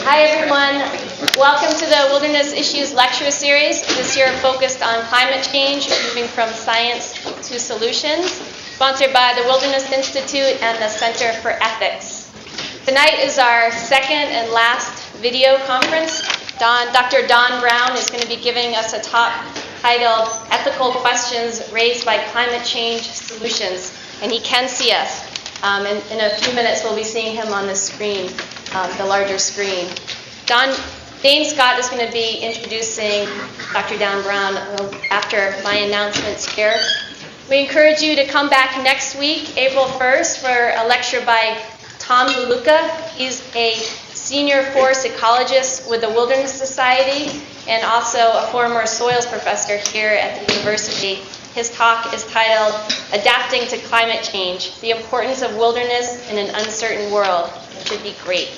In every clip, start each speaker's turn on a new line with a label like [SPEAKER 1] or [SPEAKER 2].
[SPEAKER 1] Hi everyone, welcome to the Wilderness Issues Lecture Series, this year focused on climate change, moving from science to solutions, sponsored by the Wilderness Institute and the Center for Ethics. Tonight is our second and last video conference. Dr. Don Brown is going to be giving us a talk titled Ethical Questions Raised by Climate Change Solutions, and he can see us. In a few minutes we'll be seeing him on the screen. The larger screen. Dane Scott is going to be introducing Dr. Don Brown after my announcements here. We encourage you to come back next week, April 1st, for a lecture by Tom DeLuca. He's a senior forest ecologist with the Wildernes Society and also a former soils professor here at the university. His talk is titled Adapting to Climate Change, the Importance of Wilderness in an Uncertain World. It should be great.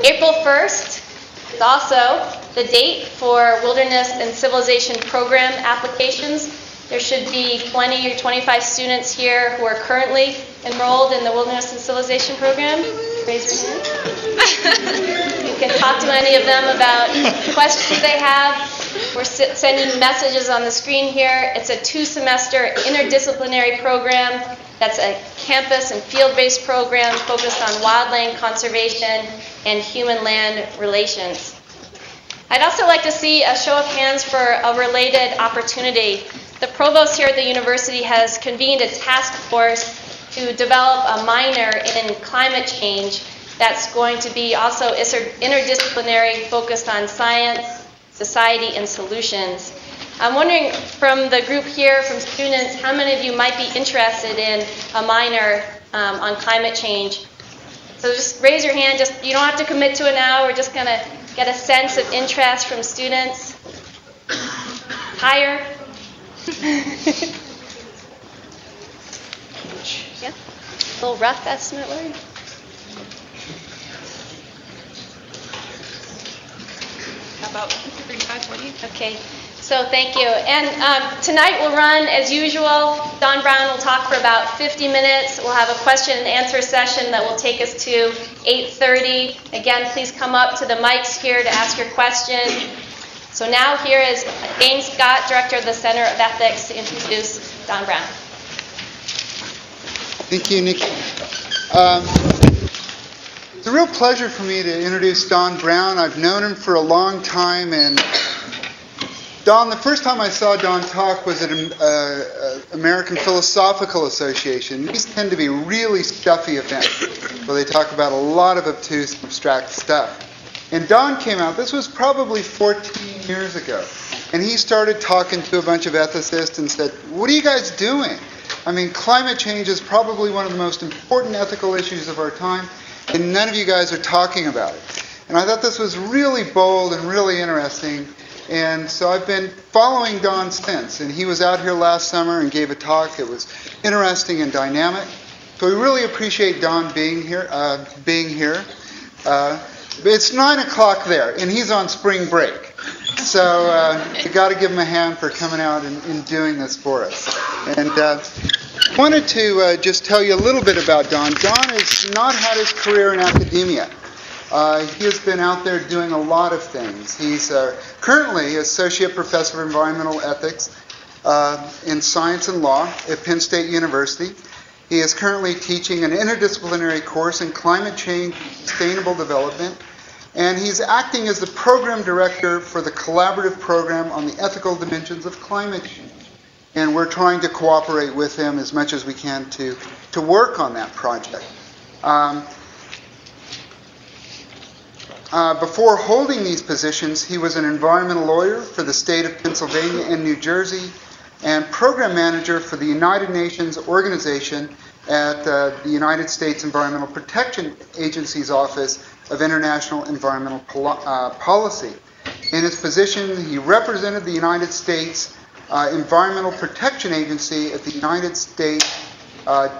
[SPEAKER 1] April 1st is also the date for Wilderness and Civilization Program applications. There should be 20 or 25 students here who are currently enrolled in the Wilderness and Civilization Program. Raise your hand. You can talk to any of them about questions they have. We're sending messages on the screen here. It's a 2-semester interdisciplinary program that's a campus and field-based program focused on wildland conservation and human-land relations. I'd also like to see a show of hands for a related opportunity. The provost here at the university has convened a task force to develop a minor in climate change that's going to be also interdisciplinary, focused on science, society, and solutions. I'm wondering from the group here, from students, how many of you might be interested in a minor on climate change? So just raise your hand. You don't have to commit to it now. We're just going to get a sense of interest from students. Higher? Yeah? A little rough estimate, Larry?
[SPEAKER 2] How about 35, 40?
[SPEAKER 1] Okay. So thank you. And tonight we'll run as usual. Don Brown will talk for about 50 minutes. We'll have a question and answer session that will take us to 8:30. Again, please come up to the mics here to ask your question. So now here is Dane Scott, Director of the Center of Ethics, to introduce Don Brown.
[SPEAKER 3] Thank you, Nikki. It's a real pleasure for me to introduce Don Brown. I've known him for a long time, and Don, the first time I saw Don talk was at American Philosophical Association. These tend to be really stuffy events where they talk about a lot of obtuse, abstract stuff. And Don came out, this was probably 14 years ago, and he started talking to a bunch of ethicists and said, what are you guys doing? I mean, climate change is probably one of the most important ethical issues of our time, and none of you guys are talking about it. And I thought this was really bold and really interesting. And so I've been following Don since, and he was out here last summer and gave a talk. It was interesting and dynamic. So we really appreciate Don being here. It's 9 o'clock there, and he's on spring break. So you got to give him a hand for coming out and doing this for us. And wanted to just tell you a little bit about Don. Don has not had his career in academia. He has been out there doing a lot of things. He's currently Associate Professor of Environmental Ethics in Science and Law at Penn State University. He is currently teaching an interdisciplinary course in climate change and sustainable development, and he's acting as the program director for the collaborative program on the ethical dimensions of climate change. And we're trying to cooperate with him as much as we can to work on that project. Before holding these positions, he was an environmental lawyer for the state of Pennsylvania and New Jersey, and program manager for the United Nations organization at the United States Environmental Protection Agency's Office of International Environmental Policy. In his position, he represented the United States Environmental Protection Agency at the United States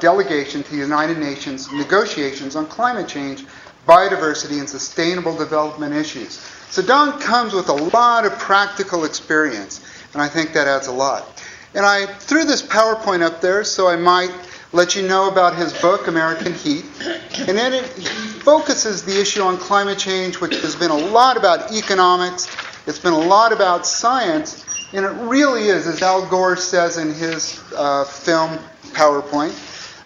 [SPEAKER 3] delegation to the United Nations negotiations on climate change, biodiversity, and sustainable development issues. So Don comes with a lot of practical experience, and I think that adds a lot. And I threw this PowerPoint up there so I might let you know about his book, American Heat. And then he focuses the issue on climate change, which has been a lot about economics. It's been a lot about science. And it really is, as Al Gore says in his film PowerPoint,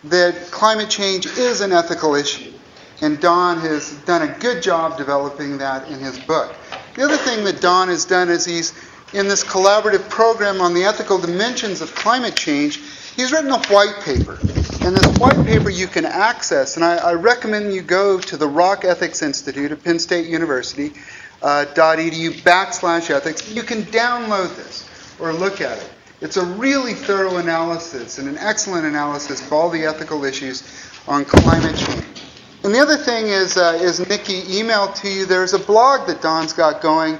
[SPEAKER 3] that climate change is an ethical issue. And Don has done a good job developing that in his book. The other thing that Don has done is he's, in this collaborative program on the ethical dimensions of climate change, he's written a white paper. And this white paper you can access, and I recommend you go to the Rock Ethics Institute at Penn State University, .edu/ethics. You can download this or look at it. It's a really thorough analysis and an excellent analysis of all the ethical issues on climate change. And the other thing is Nikki emailed to you, there's a blog that Don's got going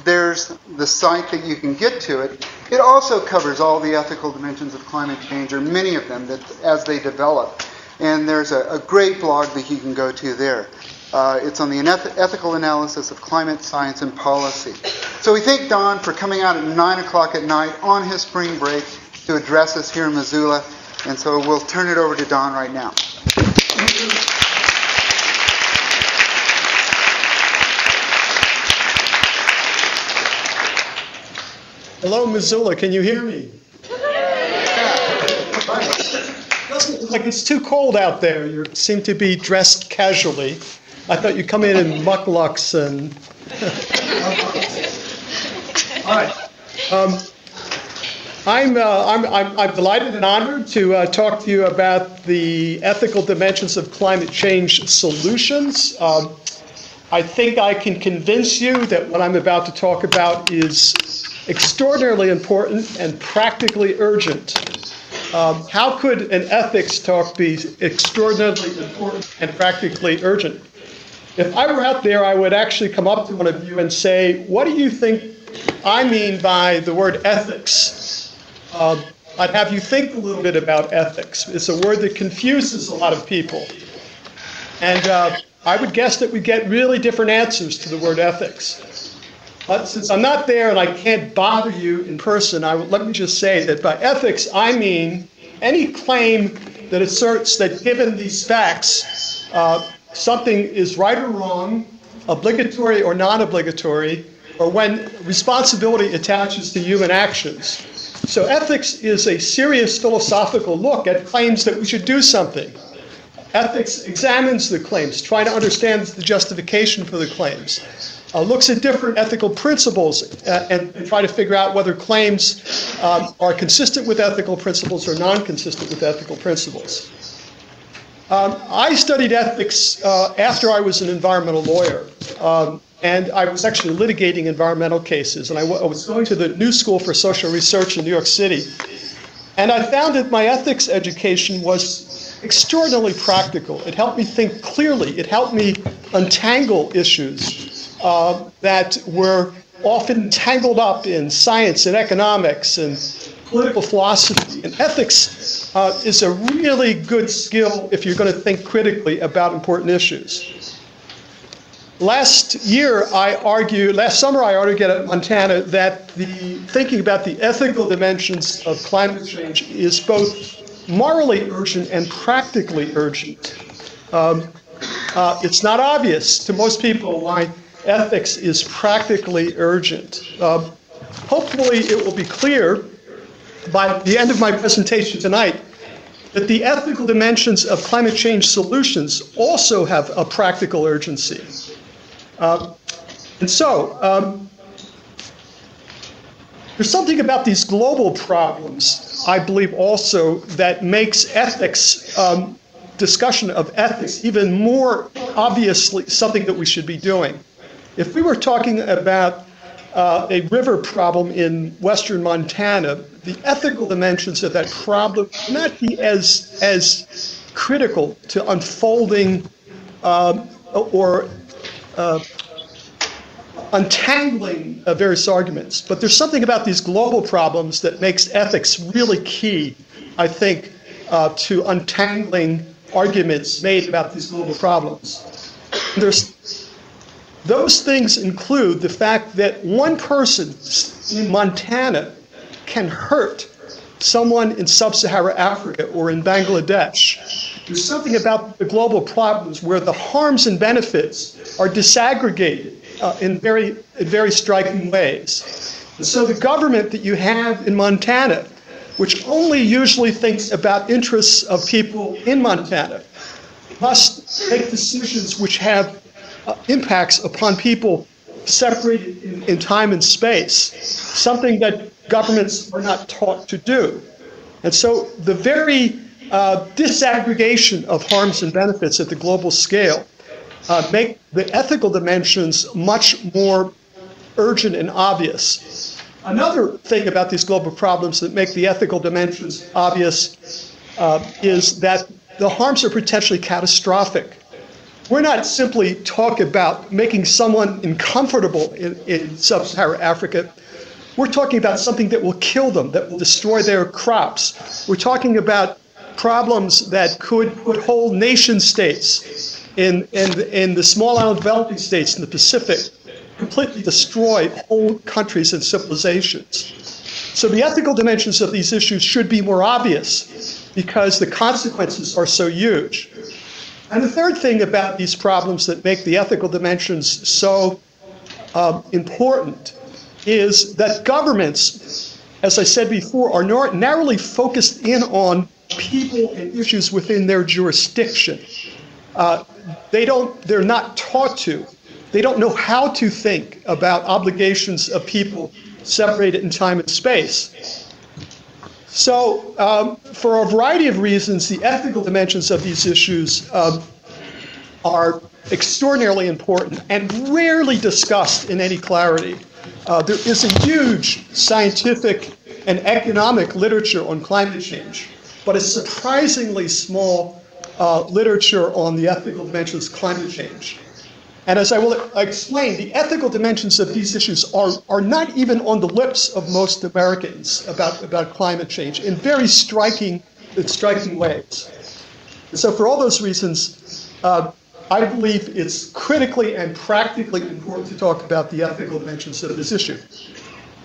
[SPEAKER 3] there's the site that you can get to it. It also covers all the ethical dimensions of climate change, or many of them, that as they develop. And there's a great blog that you can go to there. It's on the ethical analysis of climate science and policy. So we thank Don for coming out at 9 o'clock at night on his spring break to address us here in Missoula. And so we'll turn it over to Don right now.
[SPEAKER 4] Hello, Missoula. Can you hear me? Doesn't look like it's too cold out there. You seem to be dressed casually. I thought you'd come in mukluks and. All right. I'm delighted and honored to talk to you about the ethical dimensions of climate change solutions. I think I can convince you that what I'm about to talk about is extraordinarily important and practically urgent. How could an ethics talk be extraordinarily important and practically urgent? If I were out there, I would actually come up to one of you and say, what do you think I mean by the word ethics? I'd have you think a little bit about ethics. It's a word that confuses a lot of people. And I would guess that we get really different answers to the word ethics. But since I'm not there and I can't bother you in person, let me just say that by ethics, I mean any claim that asserts that given these facts, something is right or wrong, obligatory or non-obligatory, or when responsibility attaches to human actions. So ethics is a serious philosophical look at claims that we should do something. Ethics examines the claims, trying to understand the justification for the claims. Looks at different ethical principles and try to figure out whether claims are consistent with ethical principles or non-consistent with ethical principles. I studied ethics after I was an environmental lawyer, and I was actually litigating environmental cases, and I was going to the New School for Social Research in New York City, and I found that my ethics education was extraordinarily practical. It helped me think clearly. It helped me untangle issues that were often tangled up in science and economics and political philosophy. And ethics is a really good skill if you're going to think critically about important issues. Last summer I argued at Montana that the thinking about the ethical dimensions of climate change is both morally urgent and practically urgent. It's not obvious to most people why ethics is practically urgent. Hopefully it will be clear by the end of my presentation tonight that the ethical dimensions of climate change solutions also have a practical urgency. There's something about these global problems, I believe also, that makes ethics, discussion of ethics, even more obviously something that we should be doing. If we were talking about a river problem in western Montana, the ethical dimensions of that problem would not be as critical to unfolding or untangling various arguments. But there's something about these global problems that makes ethics really key, I think, to untangling arguments made about these global problems. Those things include the fact that one person in Montana can hurt someone in sub-Saharan Africa or in Bangladesh. There's something about the global problems where the harms and benefits are disaggregated in very striking ways. And so the government that you have in Montana, which only usually thinks about interests of people in Montana, must make decisions which have impacts upon people separated in time and space, something that governments are not taught to do. And so the very disaggregation of harms and benefits at the global scale make the ethical dimensions much more urgent and obvious. Another thing about these global problems that make the ethical dimensions obvious is that the harms are potentially catastrophic. We're not simply talking about making someone uncomfortable in sub-Saharan Africa. We're talking about something that will kill them, that will destroy their crops. We're talking about problems that could put whole nation states in the small island developing states in the Pacific, completely destroy whole countries and civilizations. So the ethical dimensions of these issues should be more obvious because the consequences are so huge. And the third thing about these problems that make the ethical dimensions so important is that governments, as I said before, are narrowly focused in on people and issues within their jurisdiction. They're not taught to. They don't know how to think about obligations of people separated in time and space. So for a variety of reasons, the ethical dimensions of these issues are extraordinarily important and rarely discussed in any clarity. There is a huge scientific and economic literature on climate change, but a surprisingly small literature on the ethical dimensions of climate change. And as I will explain, the ethical dimensions of these issues are not even on the lips of most Americans about climate change in very striking ways. And so for all those reasons, I believe it's critically and practically important to talk about the ethical dimensions of this issue.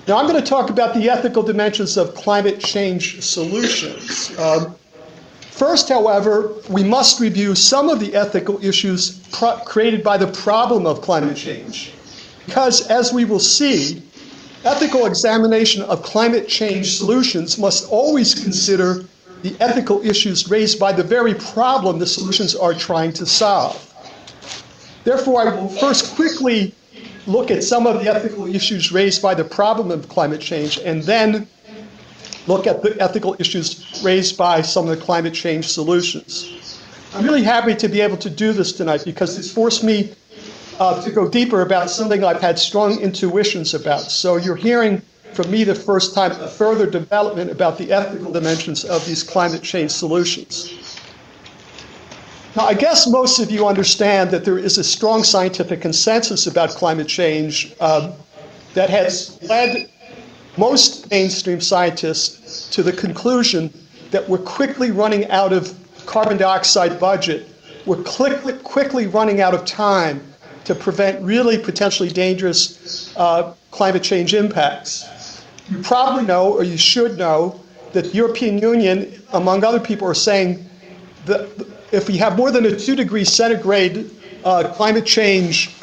[SPEAKER 4] Now I'm going to talk about the ethical dimensions of climate change solutions. First, however, we must review some of the ethical issues created by the problem of climate change. Because, as we will see, ethical examination of climate change solutions must always consider the ethical issues raised by the very problem the solutions are trying to solve. Therefore, I will first quickly look at some of the ethical issues raised by the problem of climate change, and then look at the ethical issues raised by some of the climate change solutions. I'm really happy to be able to do this tonight because it's forced me to go deeper about something I've had strong intuitions about. So you're hearing from me the first time a further development about the ethical dimensions of these climate change solutions. Now, I guess most of you understand that there is a strong scientific consensus about climate change that has led most mainstream scientists to the conclusion that we're quickly running out of carbon dioxide budget. We're quickly running out of time to prevent really potentially dangerous climate change impacts. You probably know, or you should know, that the European Union, among other people, are saying that if we have more than a 2 degrees centigrade climate change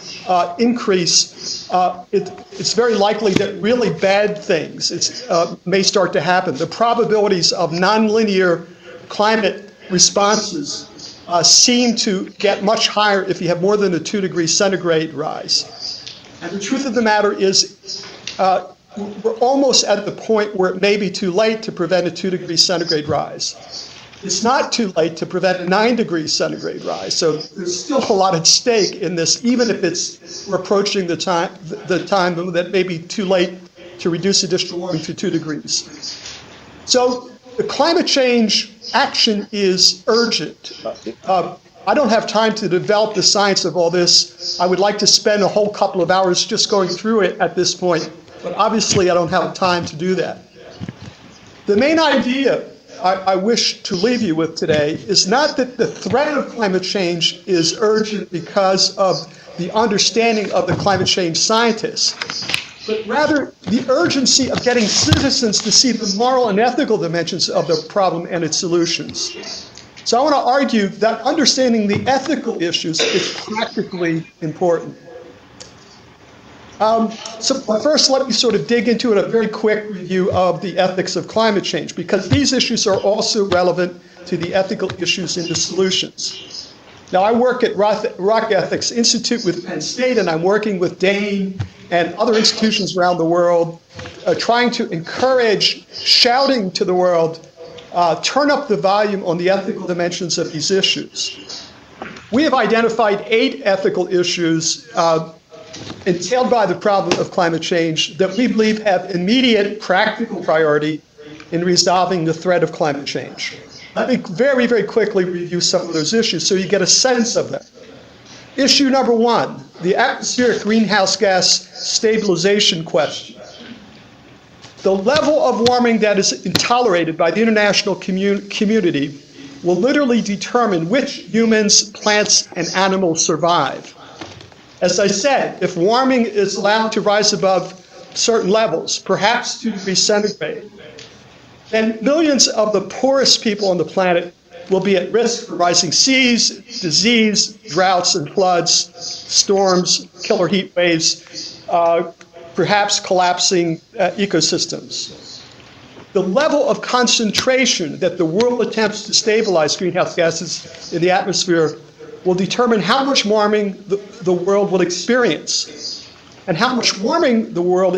[SPEAKER 4] increase, it's very likely that really bad things may start to happen. The probabilities of nonlinear climate responses seem to get much higher if you have more than a 2 degrees centigrade rise. And the truth of the matter is we're almost at the point where it may be too late to prevent a 2 degrees centigrade rise. It's not too late to prevent a 9 degrees centigrade rise. So there's still a lot at stake in this, even if we're approaching the time that may be too late to reduce additional warming to 2 degrees. So the climate change action is urgent. I don't have time to develop the science of all this. I would like to spend a whole couple of hours just going through it at this point, but obviously I don't have time to do that. The main idea I wish to leave you with today is not that the threat of climate change is urgent because of the understanding of the climate change scientists, but rather the urgency of getting citizens to see the moral and ethical dimensions of the problem and its solutions. So I want to argue that understanding the ethical issues is practically important. So first, let me sort of dig into a very quick review of the ethics of climate change, because these issues are also relevant to the ethical issues in the solutions. Now, I work at Rock Ethics Institute with Penn State, and I'm working with Dane and other institutions around the world, trying to encourage, shouting to the world, turn up the volume on the ethical dimensions of these issues. We have identified 8 ethical issues entailed by the problem of climate change that we believe have immediate practical priority in resolving the threat of climate change. Let me very, very quickly review some of those issues so you get a sense of them. Issue number 1, the atmospheric greenhouse gas stabilization question. The level of warming that is tolerated by the international community will literally determine which humans, plants, and animals survive. As I said, if warming is allowed to rise above certain levels, perhaps 2 degrees centigrade, then millions of the poorest people on the planet will be at risk for rising seas, disease, droughts and floods, storms, killer heat waves, perhaps collapsing ecosystems. The level of concentration that the world attempts to stabilize greenhouse gases in the atmosphere will determine how much warming the world will experience. And how much warming the world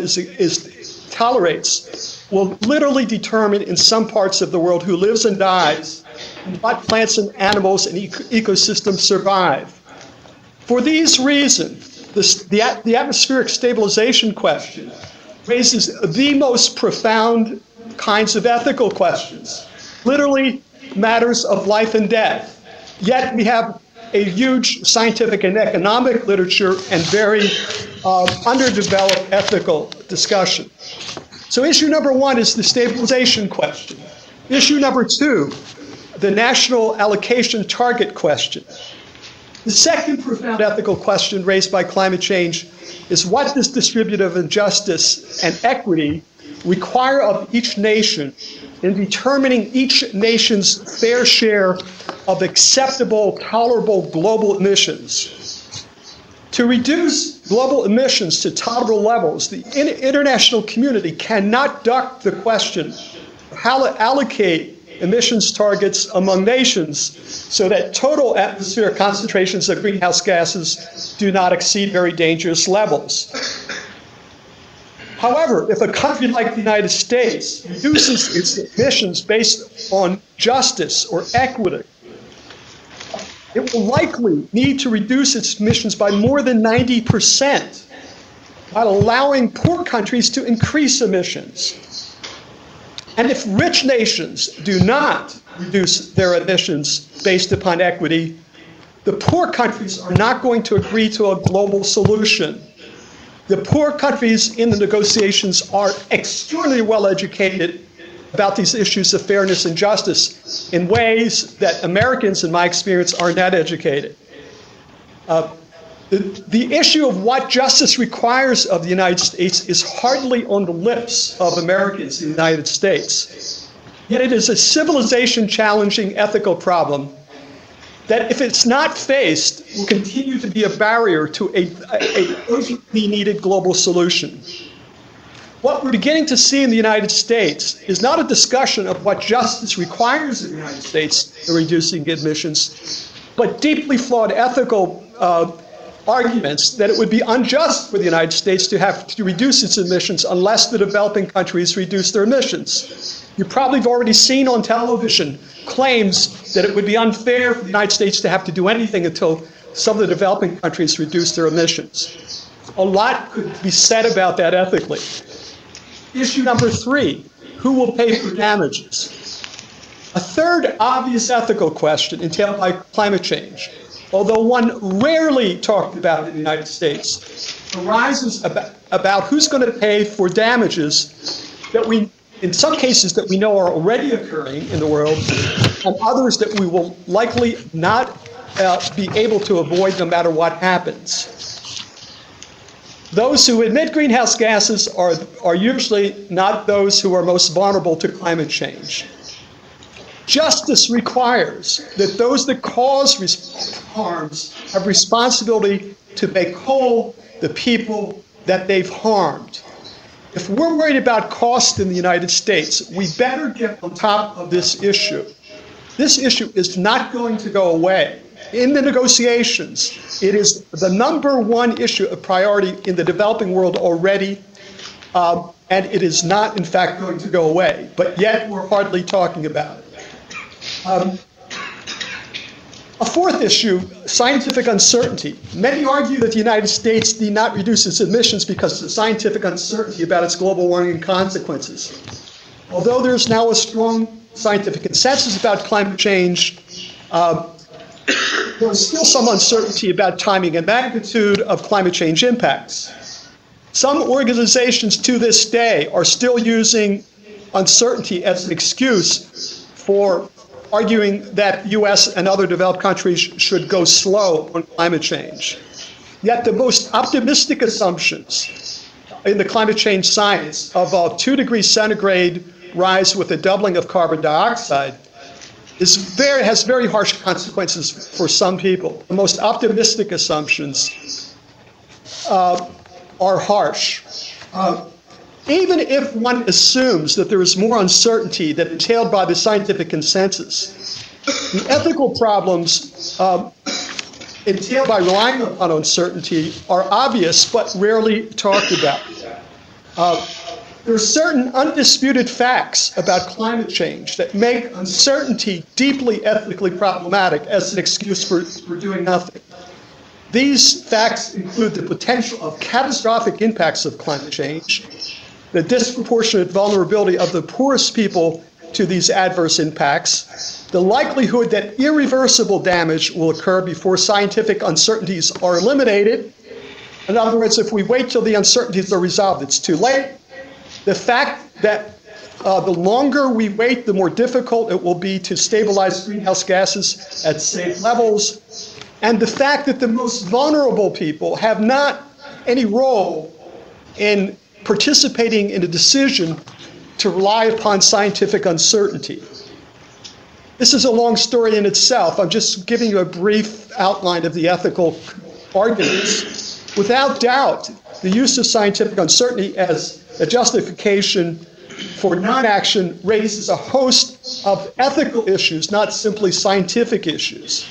[SPEAKER 4] tolerates will literally determine in some parts of the world who lives and dies, and what plants and animals and ecosystems survive. For these reasons, the atmospheric stabilization question raises the most profound kinds of ethical questions, literally matters of life and death. Yet we have a huge scientific and economic literature and very underdeveloped ethical discussion. So issue number 1 is the stabilization question. Issue number 2, the national allocation target question. The second profound ethical question raised by climate change is, what does distributive injustice and equity require of each nation in determining each nation's fair share of acceptable, tolerable global emissions? To reduce global emissions to tolerable levels, the international community cannot duck the question of how to allocate emissions targets among nations so that total atmospheric concentrations of greenhouse gases do not exceed very dangerous levels. However, if a country like the United States reduces its emissions based on justice or equity, it will likely need to reduce its emissions by more than 90%, while allowing poor countries to increase emissions. And if rich nations do not reduce their emissions based upon equity, the poor countries are not going to agree to a global solution. The poor countries in the negotiations are extremely well educated about these issues of fairness and justice in ways that Americans, in my experience, are not educated. The issue of what justice requires of the United States is hardly on the lips of Americans in the United States. Yet it is a civilization-challenging ethical problem that, if it's not faced, will continue to be a barrier to a urgently needed global solution. What we're beginning to see in the United States is not a discussion of what justice requires of the United States in reducing emissions, but deeply flawed ethical arguments that it would be unjust for the United States to have to reduce its emissions unless the developing countries reduce their emissions. You probably have already seen on television claims that it would be unfair for the United States to have to do anything until some of the developing countries reduce their emissions. A lot could be said about that ethically. Issue number 3, who will pay for damages? A third obvious ethical question entailed by climate change, although one rarely talked about in the United States, arises about who's going to pay for damages that we, in some cases, that we know are already occurring in the world, and others that we will likely not be able to avoid no matter what happens. Those who emit greenhouse gases are usually not those who are most vulnerable to climate change. Justice requires that those that cause harms have responsibility to make whole the people that they've harmed. If we're worried about cost in the United States, we better get on top of this issue. This issue is not going to go away. In the negotiations, it is the number one issue of priority in the developing world already, and it is not, in fact, going to go away. But yet, we're hardly talking about it. A fourth issue, scientific uncertainty. Many argue that the United States need not reduce its emissions because of scientific uncertainty about its global warming consequences. Although there's now a strong scientific consensus about climate change, there's still some uncertainty about timing and magnitude of climate change impacts. Some organizations to this day are still using uncertainty as an excuse for arguing that the US and other developed countries should go slow on climate change. Yet the most optimistic assumptions in the climate change science of a 2 degrees centigrade rise with a doubling of carbon dioxide has very harsh consequences for some people. The most optimistic assumptions are harsh. Even if one assumes that there is more uncertainty than entailed by the scientific consensus, the ethical problems entailed by relying upon uncertainty are obvious but rarely talked about. There are certain undisputed facts about climate change that make uncertainty deeply ethically problematic as an excuse for doing nothing. These facts include the potential of catastrophic impacts of climate change, the disproportionate vulnerability of the poorest people to these adverse impacts, the likelihood that irreversible damage will occur before scientific uncertainties are eliminated. In other words, if we wait till the uncertainties are resolved, it's too late. The fact that the longer we wait, the more difficult it will be to stabilize greenhouse gases at safe levels, and the fact that the most vulnerable people have not any role in participating in a decision to rely upon scientific uncertainty. This is a long story in itself. I'm just giving you a brief outline of the ethical arguments. Without doubt, the use of scientific uncertainty as a justification for non-action raises a host of ethical issues, not simply scientific issues.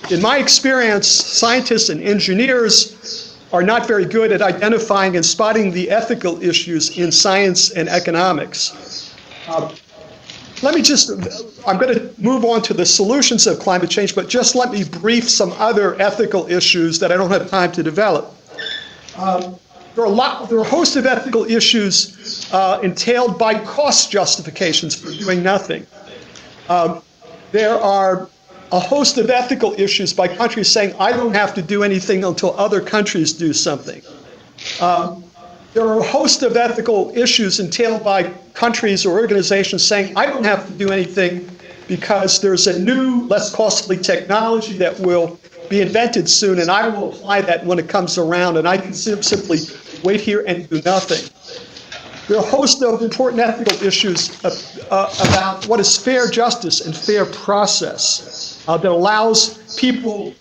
[SPEAKER 4] In my experience, scientists and engineers are not very good at identifying and spotting the ethical issues in science and economics. I'm going to move on to the solutions of climate change, but just let me brief some other ethical issues that I don't have time to develop. There are a host of ethical issues entailed by cost justifications for doing nothing. There are a host of ethical issues by countries saying, I don't have to do anything until other countries do something. There are a host of ethical issues entailed by countries or organizations saying, I don't have to do anything because there's a new, less costly technology that will be invented soon, and I will apply that when it comes around, and I can simply wait here and do nothing. There are a host of important ethical issues about what is fair justice and fair process that allows people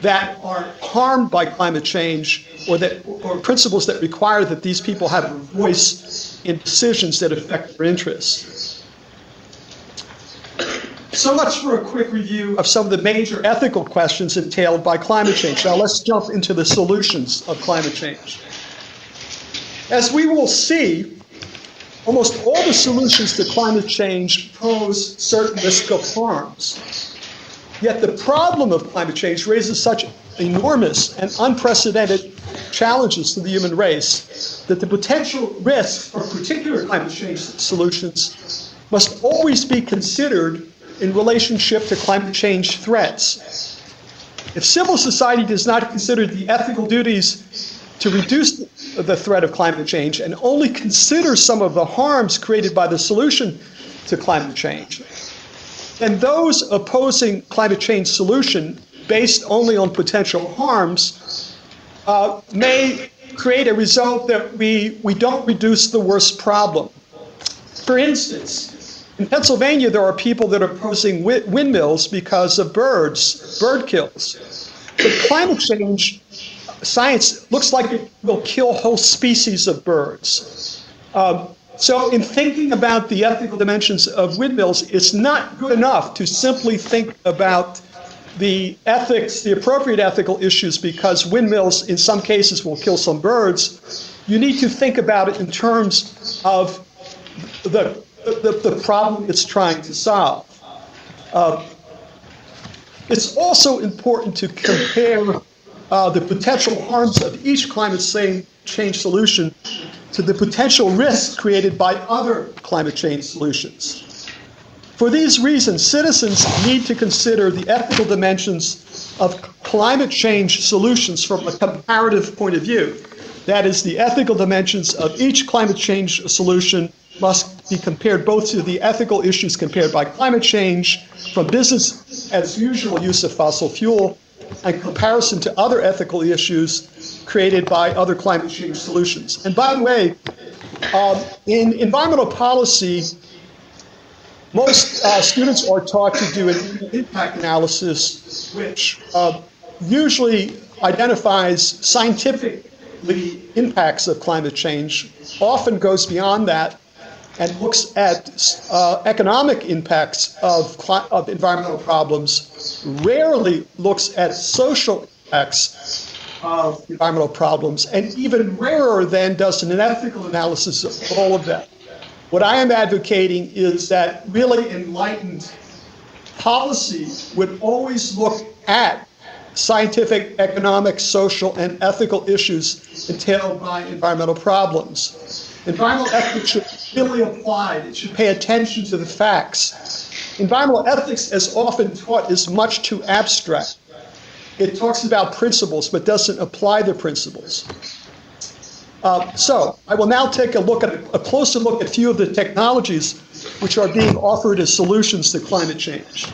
[SPEAKER 4] that are harmed by climate change or principles that require that these people have a voice in decisions that affect their interests. So much for a quick review of some of the major ethical questions entailed by climate change. Now let's jump into the solutions of climate change. As we will see, almost all the solutions to climate change pose certain risk of harms. Yet the problem of climate change raises such enormous and unprecedented challenges to the human race that the potential risks for particular climate change solutions must always be considered in relationship to climate change threats. If civil society does not consider the ethical duties to reduce the threat of climate change and only consider some of the harms created by the solution to climate change, then those opposing climate change solution based only on potential harms may create a result that we don't reduce the worst problem. For instance, in Pennsylvania, there are people that are opposing windmills because of bird kills. But climate change science looks like it will kill whole species of birds. So in thinking about the ethical dimensions of windmills, it's not good enough to simply think about the ethics, the appropriate ethical issues, because windmills in some cases will kill some birds. You need to think about it in terms of the problem it's trying to solve. It's also important to compare the potential harms of each climate change solution to the potential risks created by other climate change solutions. For these reasons, citizens need to consider the ethical dimensions of climate change solutions from a comparative point of view. That is, the ethical dimensions of each climate change solution must be compared both to the ethical issues compared by climate change from business as usual use of fossil fuel and comparison to other ethical issues created by other climate change solutions. And by the way, in environmental policy, most students are taught to do an impact analysis, which usually identifies scientifically impacts of climate change, often goes beyond that, and looks at economic impacts of environmental problems, rarely looks at social impacts of environmental problems, and even rarer then does an ethical analysis of all of that. What I am advocating is that really enlightened policy would always look at scientific, economic, social, and ethical issues entailed by environmental problems. Environmental ethics should be really applied. It should pay attention to the facts. Environmental ethics, as often taught, is much too abstract. It talks about principles, but doesn't apply the principles. So I will now take a closer look at a few of the technologies which are being offered as solutions to climate change.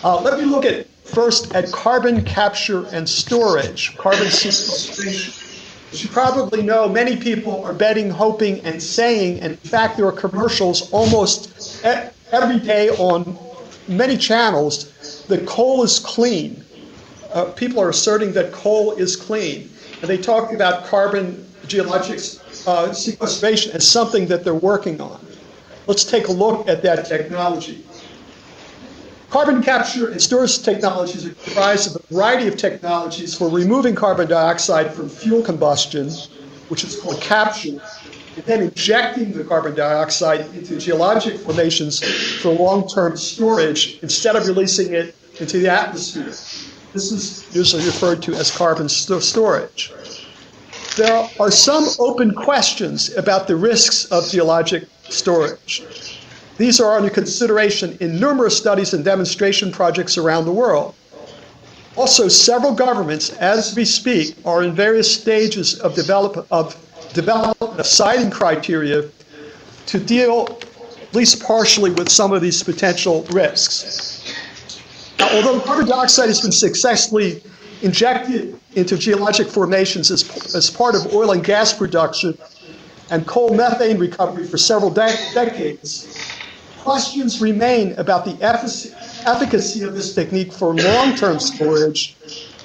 [SPEAKER 4] Let me look first at carbon capture and storage, carbon sequestration. As you probably know, many people are betting, hoping, and saying, and in fact there are commercials almost every day on many channels, that coal is clean. People are asserting that coal is clean. And they talk about carbon geologic sequestration as something that they're working on. Let's take a look at that technology. Carbon capture and storage technologies are comprised of a variety of technologies for removing carbon dioxide from fuel combustion, which is called capture, and then injecting the carbon dioxide into geologic formations for long-term storage instead of releasing it into the atmosphere. This is usually referred to as carbon storage. There are some open questions about the risks of geologic storage. These are under consideration in numerous studies and demonstration projects around the world. Also, several governments, as we speak, are in various stages of development of siting criteria to deal, at least partially, with some of these potential risks. Now, although carbon dioxide has been successfully injected into geologic formations as part of oil and gas production and coal methane recovery for several decades, questions remain about the efficacy of this technique for long-term storage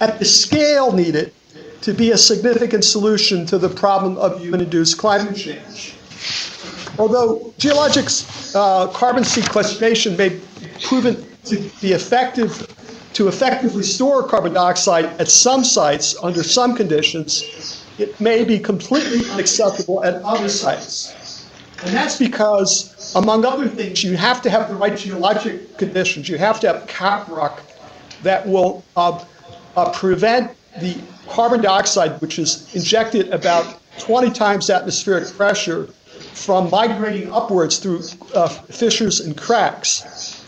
[SPEAKER 4] at the scale needed to be a significant solution to the problem of human-induced climate change. Although geologic carbon sequestration may be proven to be effective to effectively store carbon dioxide at some sites under some conditions, it may be completely unacceptable at other sites. And that's because, among other things, you have to have the right geologic conditions. You have to have cap rock that will prevent the carbon dioxide, which is injected about 20 times atmospheric pressure, from migrating upwards through fissures and cracks.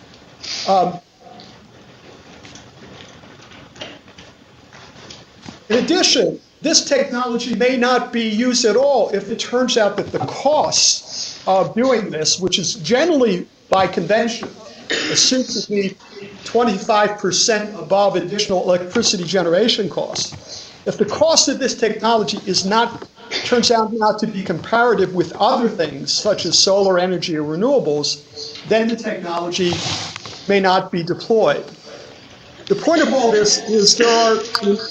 [SPEAKER 4] In addition, this technology may not be used at all if it turns out that the costs of doing this, which is generally by convention assumed to be 25% above additional electricity generation costs. If the cost of this technology turns out not to be comparative with other things, such as solar energy or renewables, then the technology may not be deployed. The point of all this is there are,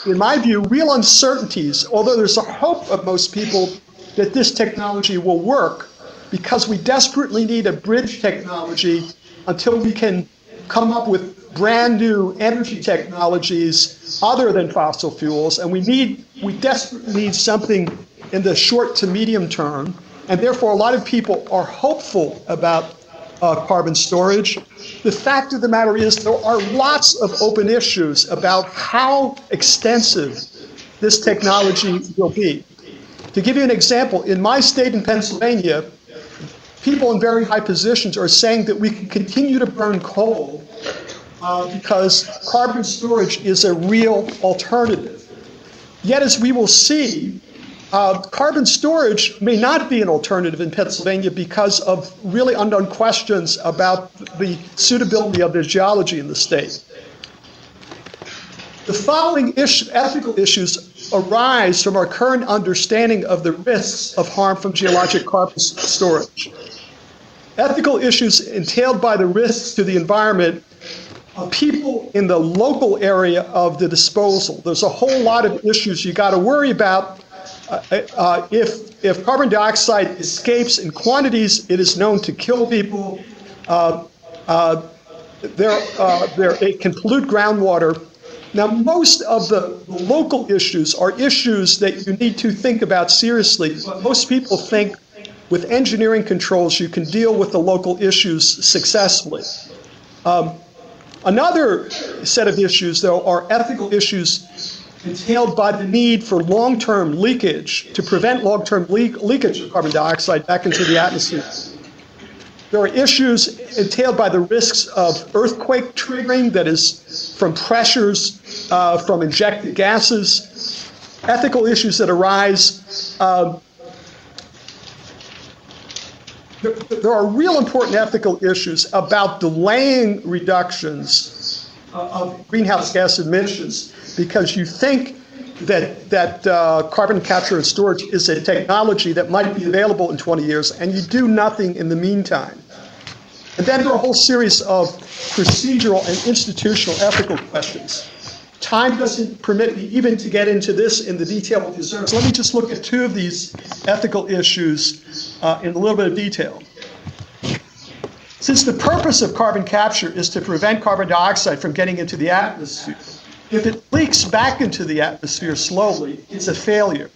[SPEAKER 4] in my view, real uncertainties, although there's a hope of most people that this technology will work, because we desperately need a bridge technology until we can come up with brand new energy technologies other than fossil fuels, and we desperately need something in the short to medium term, and therefore a lot of people are hopeful about carbon storage. The fact of the matter is there are lots of open issues about how extensive this technology will be. To give you an example, in my state in Pennsylvania, people in very high positions are saying that we can continue to burn coal because carbon storage is a real alternative. Yet, as we will see, carbon storage may not be an alternative in Pennsylvania because of really unknown questions about the suitability of the geology in the state. The following ethical issues arise from our current understanding of the risks of harm from geologic carbon storage. Ethical issues entailed by the risks to the environment of people in the local area of the disposal. There's a whole lot of issues you got to worry about. If carbon dioxide escapes in quantities, it is known to kill people. It can pollute groundwater. Now, most of the local issues are issues that you need to think about seriously, but most people think with engineering controls you can deal with the local issues successfully. Another set of issues, though, are ethical issues entailed by the need for long-term leakage to prevent long-term leakage of carbon dioxide back into the atmosphere. There are issues entailed by the risks of earthquake triggering, that is, from pressures from injected gases. Ethical issues that arise. There are real important ethical issues about delaying reductions of greenhouse gas emissions, because you think that carbon capture and storage is a technology that might be available in 20 years, and you do nothing in the meantime. And then there are a whole series of procedural and institutional ethical questions. Time doesn't permit me even to get into this in the detail it deserves. Let me just look at two of these ethical issues in a little bit of detail. Since the purpose of carbon capture is to prevent carbon dioxide from getting into the atmosphere, if it leaks back into the atmosphere slowly, it's a failure.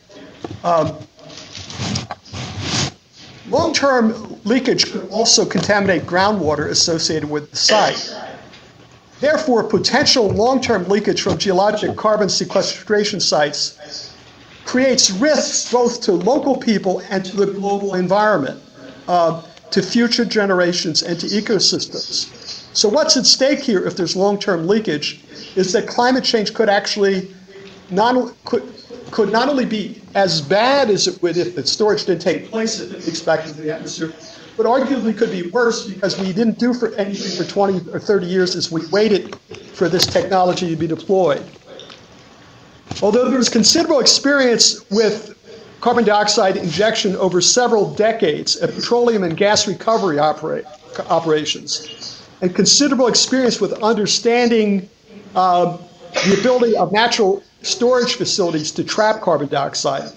[SPEAKER 4] Long-term leakage could also contaminate groundwater associated with the site. Therefore, potential long-term leakage from geologic carbon sequestration sites creates risks both to local people and to the global environment, to future generations and to ecosystems. So what's at stake here if there's long-term leakage is that climate change could actually could not only be as bad as it would if the storage didn't take place, if it leaks back into the atmosphere, but arguably could be worse because we didn't do anything for 20 or 30 years as we waited for this technology to be deployed. Although there's considerable experience with carbon dioxide injection over several decades at petroleum and gas recovery operations, and considerable experience with understanding the ability of natural storage facilities to trap carbon dioxide,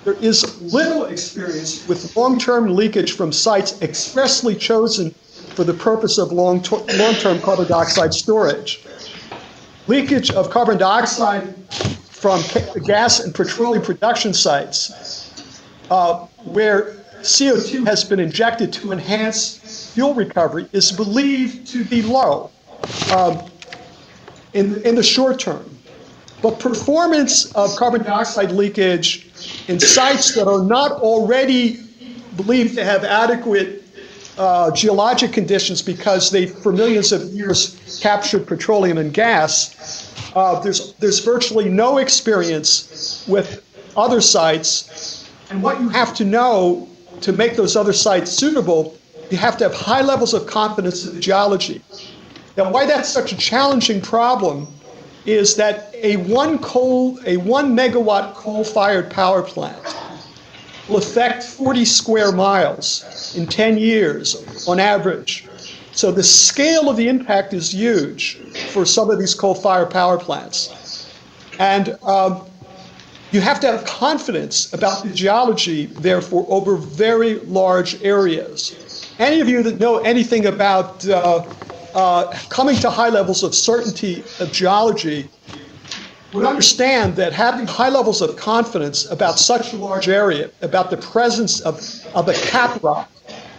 [SPEAKER 4] there is little experience with long-term leakage from sites expressly chosen for the purpose of long-term carbon dioxide storage. Leakage of carbon dioxide from gas and petroleum production sites where CO2 has been injected to enhance fuel recovery is believed to be low in the short term. But performance of carbon dioxide leakage in sites that are not already believed to have adequate geologic conditions because they, for millions of years, captured petroleum and gas, there's virtually no experience with other sites. And what you have to know to make those other sites suitable, you have to have high levels of confidence in the geology. Now, why that's such a challenging problem is that a 1 megawatt coal-fired power plant will affect 40 square miles in 10 years on average. So the scale of the impact is huge for some of these coal-fired power plants. And you have to have confidence about the geology, therefore, over very large areas. Any of you that know anything about coming to high levels of certainty of geology would understand that having high levels of confidence about such a large area, about the presence of a cap rock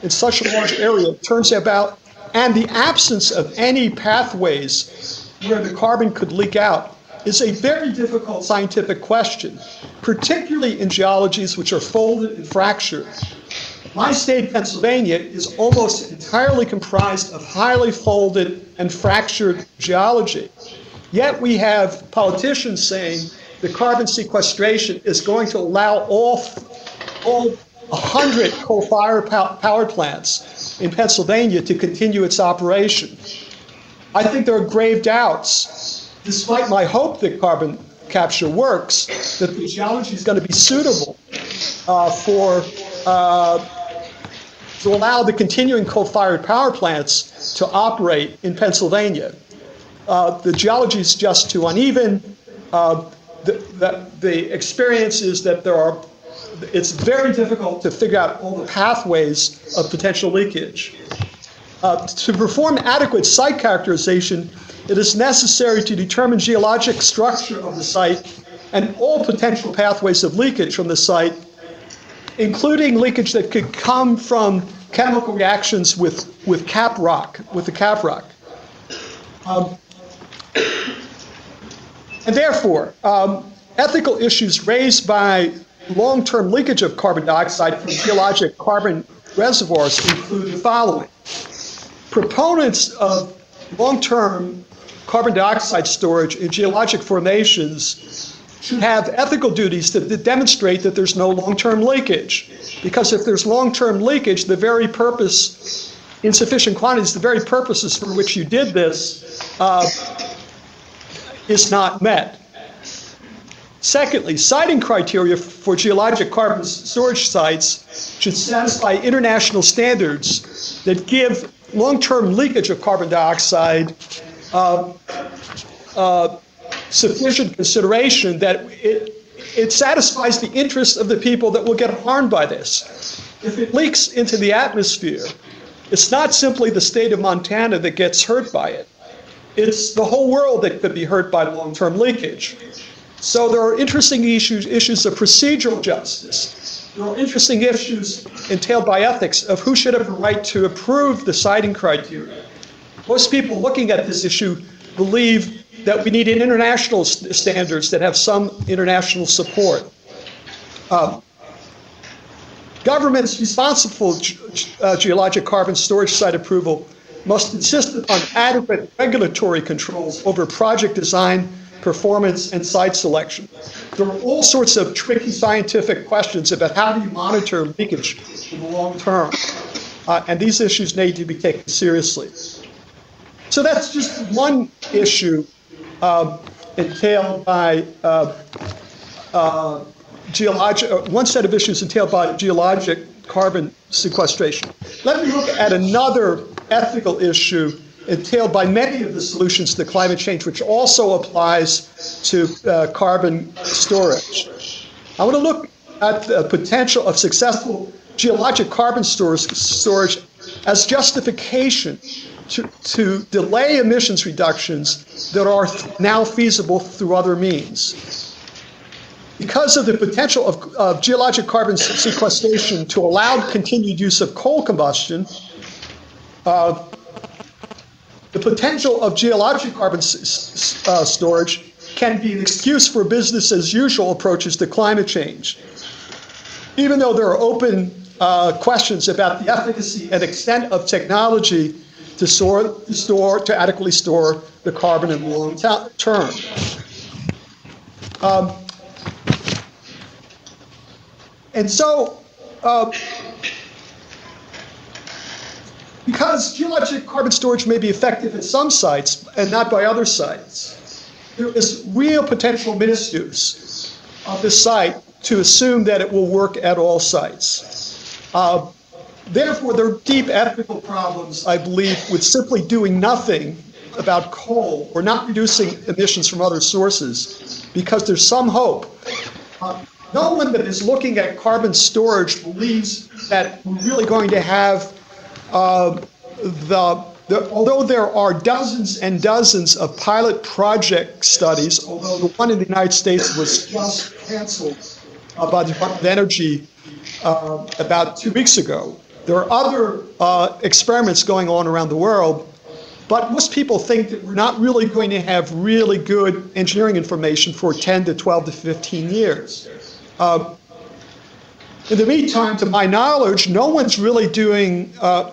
[SPEAKER 4] in such a large area, turns about, and the absence of any pathways where the carbon could leak out, is a very difficult scientific question, particularly in geologies which are folded and fractured. My state, Pennsylvania, is almost entirely comprised of highly folded and fractured geology. Yet we have politicians saying the carbon sequestration is going to allow all 100 coal-fired power plants in Pennsylvania to continue its operation. I think there are grave doubts, despite my hope that carbon capture works, that the geology is going to be suitable to allow the continuing coal-fired power plants to operate in Pennsylvania. The geology is just too uneven. The experience is that it's very difficult to figure out all the pathways of potential leakage. To perform adequate site characterization, it is necessary to determine geologic structure of the site and all potential pathways of leakage from the site, including leakage that could come from chemical reactions with the cap rock. And therefore, ethical issues raised by long-term leakage of carbon dioxide from geologic carbon reservoirs include the following. Proponents of long-term carbon dioxide storage in geologic formations should have ethical duties to demonstrate that there's no long-term leakage. Because if there's long-term leakage, the very purpose, insufficient quantities, the very purposes for which you did this is not met. Secondly, siting criteria for geologic carbon storage sites should satisfy international standards that give long-term leakage of carbon dioxide sufficient consideration that it satisfies the interests of the people that will get harmed by this. If it leaks into the atmosphere, it's not simply the state of Montana that gets hurt by it. It's the whole world that could be hurt by long-term leakage. So there are interesting issues of procedural justice. There are interesting issues entailed by ethics of who should have the right to approve the siting criteria. Most people looking at this issue believe that we need international standards that have some international support. Governments responsible for geologic carbon storage site approval must insist upon adequate regulatory controls over project design, performance, and site selection. There are all sorts of tricky scientific questions about how do you monitor leakage in the long term, and these issues need to be taken seriously. So that's just one issue entailed by one set of issues entailed by geologic carbon sequestration. Let me look at another ethical issue entailed by many of the solutions to climate change, which also applies to carbon storage. I want to look at the potential of successful geologic carbon storage as justification to delay emissions reductions that are now feasible through other means. Because of the potential of geologic carbon sequestration to allow continued use of coal combustion, the potential of geologic carbon storage can be an excuse for business as usual approaches to climate change. Even though there are open questions about the efficacy and extent of technology to adequately store the carbon in the long term. And so, because geologic carbon storage may be effective at some sites and not by other sites, there is real potential misuse of the site to assume that it will work at all sites. Therefore, there are deep ethical problems, I believe, with simply doing nothing about coal or not reducing emissions from other sources, because there's some hope. No one that is looking at carbon storage believes that we're really going to have although there are dozens and dozens of pilot project studies, although the one in the United States was just canceled by the Department of Energy about 2 weeks ago. There are other experiments going on around the world, but most people think that we're not really going to have really good engineering information for 10 to 12 to 15 years. In the meantime, to my knowledge, no one's really doing the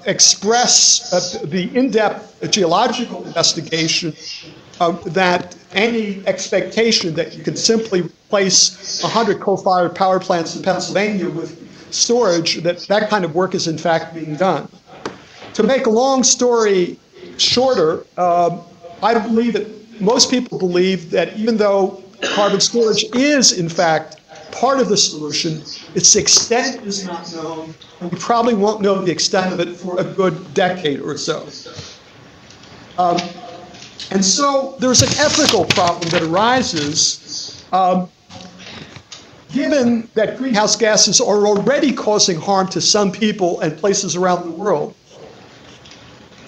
[SPEAKER 4] in-depth geological investigation that any expectation that you can simply replace 100 coal-fired power plants in Pennsylvania with storage, that kind of work is in fact being done. To make a long story shorter, I believe that most people believe that even though carbon storage is in fact part of the solution, its extent is not known, and we probably won't know the extent of it for a good decade or so. And so there's an ethical problem that arises given that greenhouse gases are already causing harm to some people and places around the world.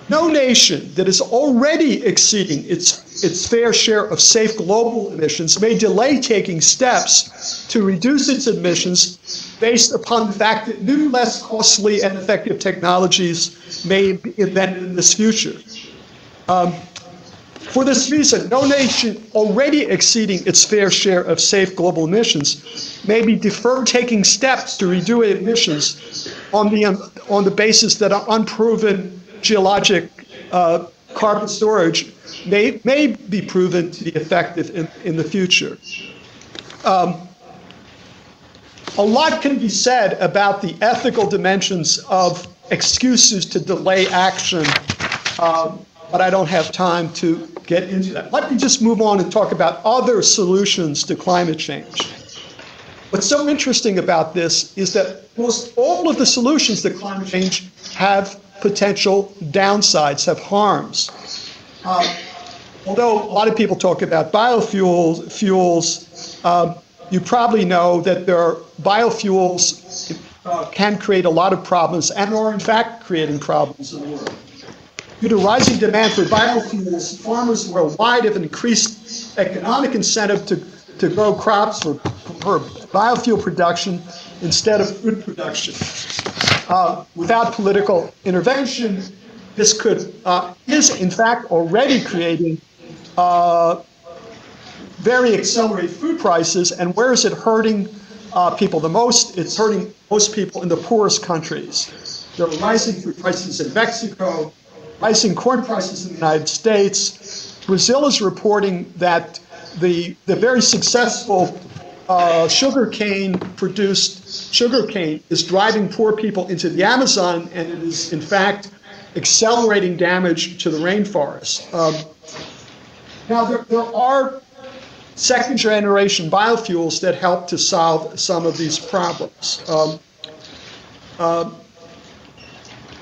[SPEAKER 4] No nation that is already exceeding its fair share of safe global emissions may delay taking steps to reduce its emissions based upon the fact that new, less costly and effective technologies may be invented in this future. For this reason, no nation already exceeding its fair share of safe global emissions may be deferred taking steps to reduce emissions on the basis that an unproven geologic carbon storage may be proven to be effective in the future. A lot can be said about the ethical dimensions of excuses to delay action, but I don't have time to get into that. Let me just move on and talk about other solutions to climate change. What's so interesting about this is that most all of the solutions to climate change have potential downsides, have harms. Although a lot of people talk about biofuels, you probably know that biofuels can create a lot of problems and are in fact creating problems in the world. Due to rising demand for biofuels, farmers worldwide have increased economic incentive to grow crops for biofuel production instead of food production. Without political intervention, this is in fact already creating very accelerated food prices. And where is it hurting people the most? It's hurting most people in the poorest countries. There are rising food prices in Mexico, rising corn prices in the United States. Brazil is reporting that the very successful sugarcane is driving poor people into the Amazon, and it is in fact accelerating damage to the rainforest. Now there are second generation biofuels that help to solve some of these problems.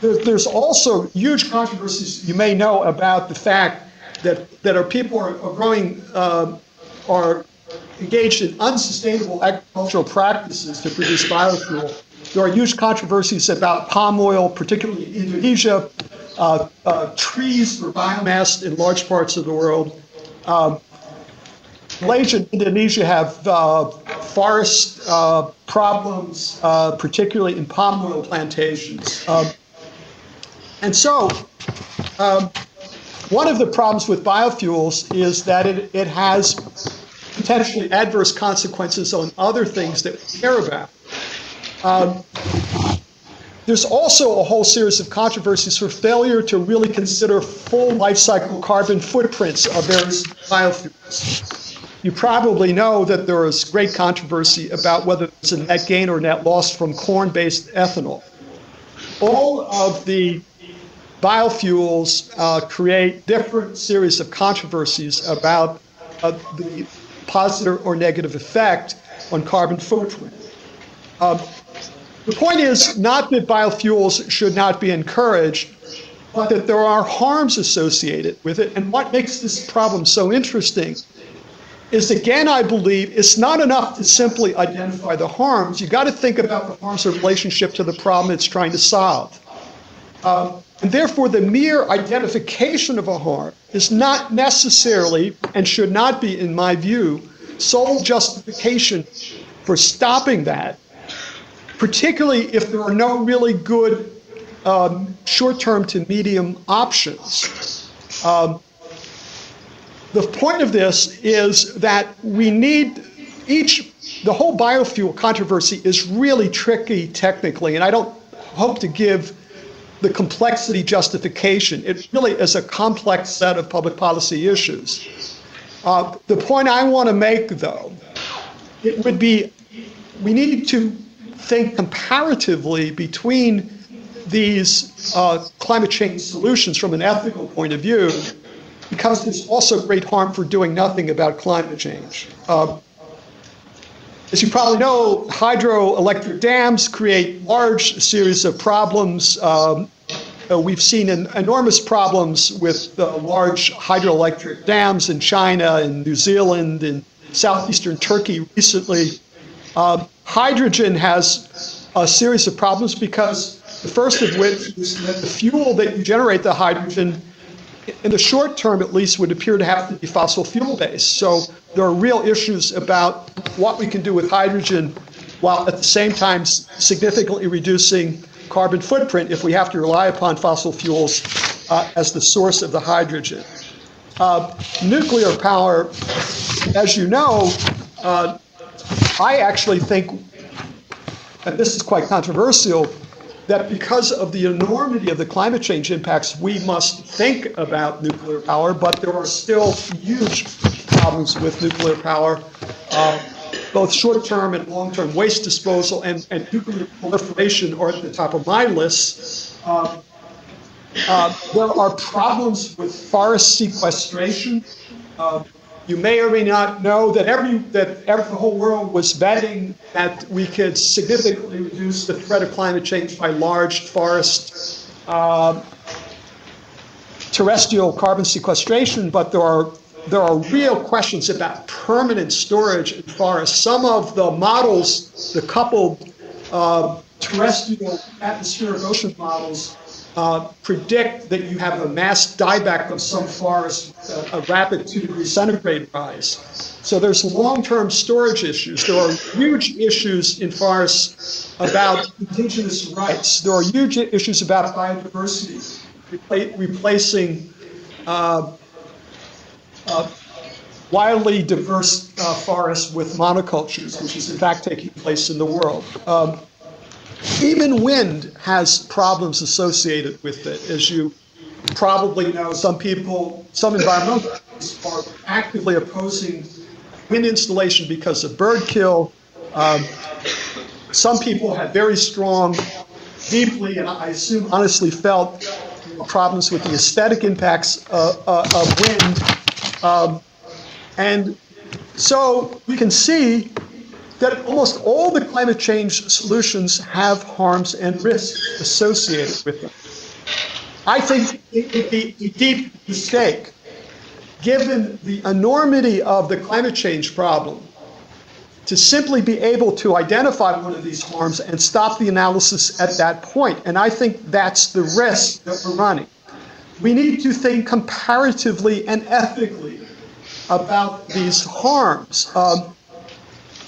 [SPEAKER 4] There's also huge controversies, you may know, about the fact that people are engaged in unsustainable agricultural practices to produce biofuel. There are huge controversies about palm oil, particularly in Indonesia, trees for biomass in large parts of the world. Malaysia and Indonesia have forest problems, particularly in palm oil plantations. And so, one of the problems with biofuels is that it has potentially adverse consequences on other things that we care about. There's also a whole series of controversies for failure to really consider full life cycle carbon footprints of various biofuels. You probably know that there is great controversy about whether there's a net gain or net loss from corn-based ethanol. All of the biofuels create different series of controversies about the positive or negative effect on carbon footprint. The point is not that biofuels should not be encouraged, but that there are harms associated with it. And what makes this problem so interesting is, again, I believe it's not enough to simply identify the harms. You got to think about the harms in relationship to the problem it's trying to solve. And therefore, the mere identification of a harm is not necessarily, and should not be, in my view, sole justification for stopping that, particularly if there are no really good short-term to medium options. The point of this is that we need the whole biofuel controversy is really tricky technically, and I don't hope to give the complexity justification. It really is a complex set of public policy issues. The point I want to make, though, it would be we need to think comparatively between these climate change solutions from an ethical point of view, because there's also great harm for doing nothing about climate change. As you probably know, hydroelectric dams create large series of problems. We've seen enormous problems with large hydroelectric dams in China and New Zealand and southeastern Turkey recently. Hydrogen has a series of problems because the first of which is that the fuel that you generate the hydrogen, in the short term at least, would appear to have to be fossil fuel based. So there are real issues about what we can do with hydrogen while at the same time significantly reducing carbon footprint if we have to rely upon fossil fuels as the source of the hydrogen. Nuclear power, as you know, I actually think, and this is quite controversial, that because of the enormity of the climate change impacts, we must think about nuclear power, but there are still huge problems with nuclear power, both short-term and long-term waste disposal and nuclear proliferation are at the top of my list. There are problems with forest sequestration. You may or may not know that the whole world was betting that we could significantly reduce the threat of climate change by large forest terrestrial carbon sequestration, but there are real questions about permanent storage in forests. Some of the models, the coupled terrestrial atmospheric ocean models, predict that you have a mass dieback of some forests, a rapid 2 degree centigrade rise. So there's long-term storage issues. There are huge issues in forests about indigenous rights. There are huge issues about biodiversity, replacing wildly diverse forests with monocultures, which is in fact taking place in the world. Even wind has problems associated with it. As you probably know, some environmentalists are actively opposing wind installation because of bird kill. Some people have very strong, deeply, and I assume honestly felt problems with the aesthetic impacts of wind. And so we can see that almost all the climate change solutions have harms and risks associated with them. I think it would be a deep mistake, given the enormity of the climate change problem, to simply be able to identify one of these harms and stop the analysis at that point. And I think that's the risk that we're running. We need to think comparatively and ethically about these harms.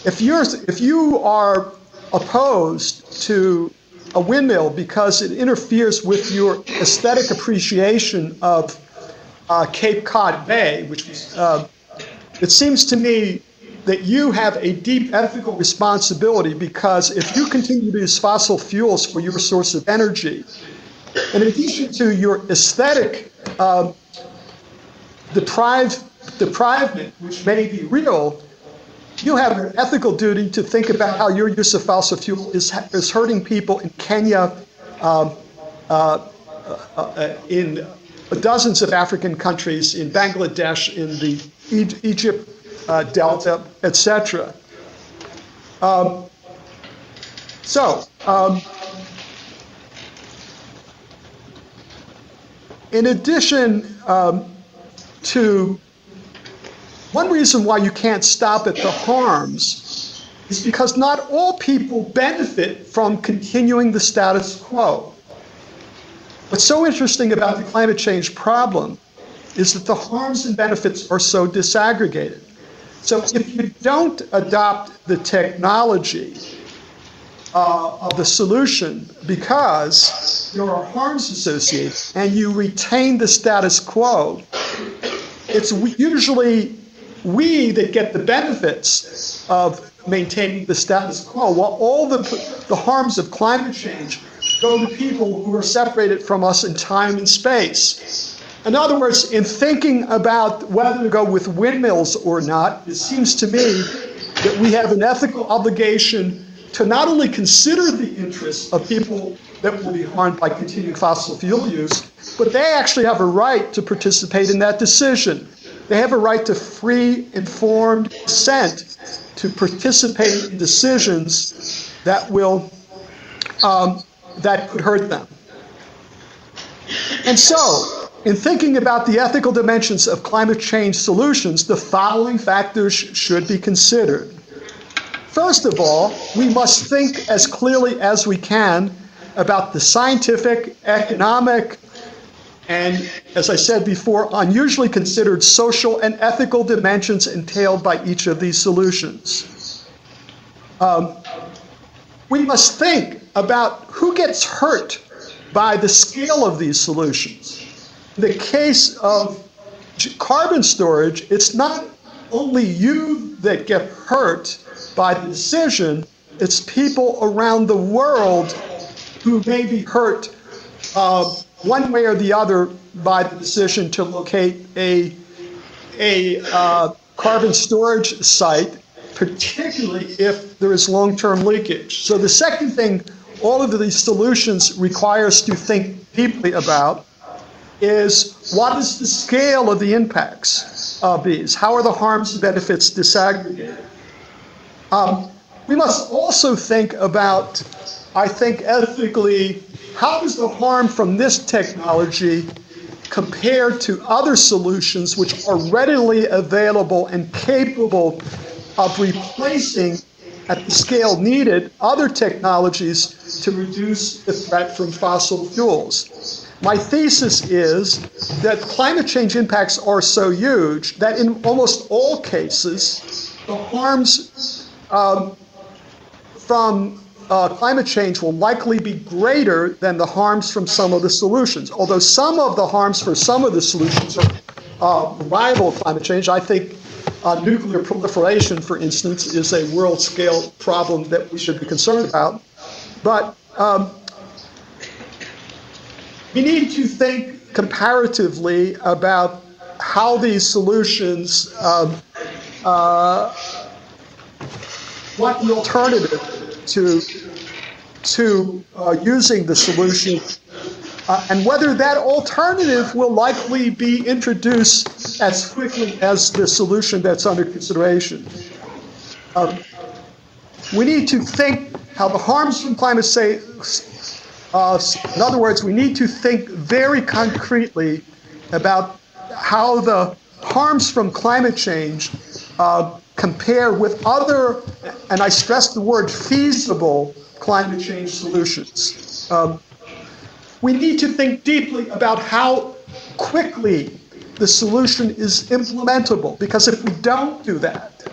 [SPEAKER 4] If you are opposed to a windmill because it interferes with your aesthetic appreciation of Cape Cod Bay, which it seems to me that you have a deep ethical responsibility, because if you continue to use fossil fuels for your source of energy, in addition to your aesthetic deprivement, which may be real, you have an ethical duty to think about how your use of fossil fuel is hurting people in Kenya, in dozens of African countries, in Bangladesh, in the Egypt Delta, etc. In addition to one reason why you can't stop at the harms is because not all people benefit from continuing the status quo. What's so interesting about the climate change problem is that the harms and benefits are so disaggregated. So if you don't adopt the technology of the solution because there are harms associated and you retain the status quo, it's usually we that get the benefits of maintaining the status quo, while all the harms of climate change go to people who are separated from us in time and space. In other words, in thinking about whether to go with windmills or not, it seems to me that we have an ethical obligation to not only consider the interests of people that will be harmed by continuing fossil fuel use, but they actually have a right to participate in that decision. They have a right to free, informed consent to participate in decisions that will that could hurt them. And so, in thinking about the ethical dimensions of climate change solutions, the following factors should be considered. First of all, we must think as clearly as we can about the scientific, economic, and, as I said before, unusually considered social and ethical dimensions entailed by each of these solutions. We must think about who gets hurt by the scale of these solutions. In the case of carbon storage, it's not only you that get hurt by the decision, it's people around the world who may be hurt one way or the other by the decision to locate a carbon storage site, particularly if there is long-term leakage. So the second thing all of these solutions require us to think deeply about is what is the scale of the impacts of these? How are the harms and benefits disaggregated? We must also think about, I think ethically, how does the harm from this technology compare to other solutions which are readily available and capable of replacing, at the scale needed, other technologies to reduce the threat from fossil fuels? My thesis is that climate change impacts are so huge that in almost all cases, the harms from climate change will likely be greater than the harms from some of the solutions. Although some of the harms for some of the solutions are rival climate change, I think nuclear proliferation, for instance, is a world-scale problem that we should be concerned about. But we need to think comparatively about how these solutions, what the alternative to using the solution, and whether that alternative will likely be introduced as quickly as the solution that's under consideration. We need to think how the harms from climate change, in other words, we need to think very concretely about how the harms from climate change compare with other, and I stress the word feasible, climate change solutions. We need to think deeply about how quickly the solution is implementable, because if we don't do that,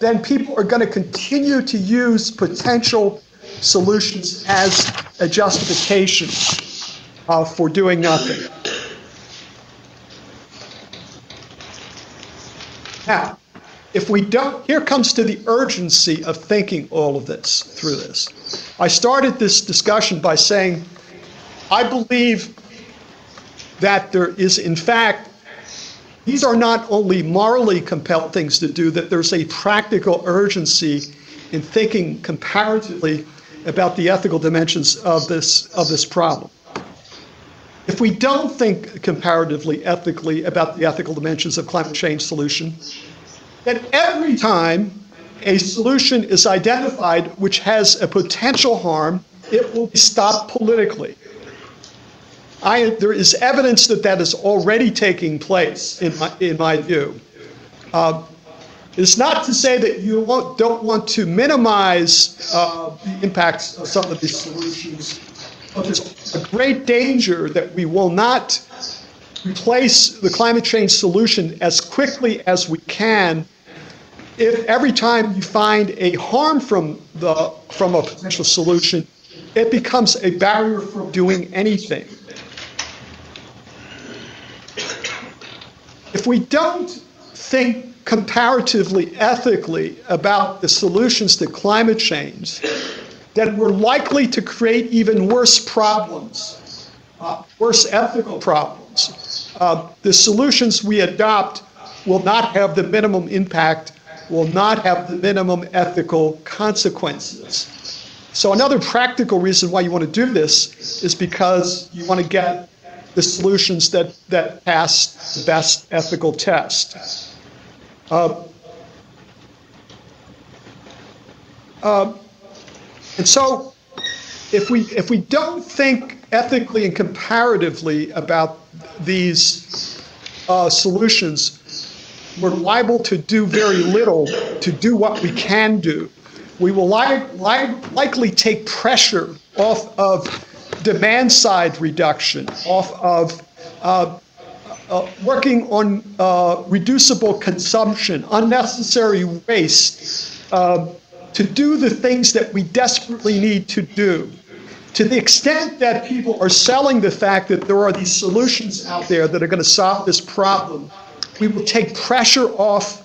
[SPEAKER 4] then people are going to continue to use potential solutions as a justification for doing nothing. Now, if we don't, here comes to the urgency of thinking all of this through this. I started this discussion by saying, I believe that there is, in fact, these are not only morally compelled things to do, that there's a practical urgency in thinking comparatively about the ethical dimensions of this problem. if we don't think comparatively ethically about the ethical dimensions of climate change solution, then every time a solution is identified which has a potential harm, it will be stopped politically. There is evidence that that is already taking place, in my view. It's not to say that you don't want to minimize the impacts of some of these solutions, but there's a great danger that we will not replace the climate change solution as quickly as we can if every time you find a harm from a potential solution, it becomes a barrier for doing anything. If we don't think comparatively ethically about the solutions to climate change, then we're likely to create even worse problems, worse ethical problems. The solutions we adopt will not have the minimum impact, will not have the minimum ethical consequences. So another practical reason why you want to do this is because you want to get the solutions that pass the best ethical test. And so if we don't think ethically and comparatively about these solutions, we're liable to do very little to do what we can do. We will likely take pressure off of demand side reduction, off of working on reducible consumption, unnecessary waste, to do the things that we desperately need to do. To the extent that people are selling the fact that there are these solutions out there that are going to solve this problem, we will take pressure off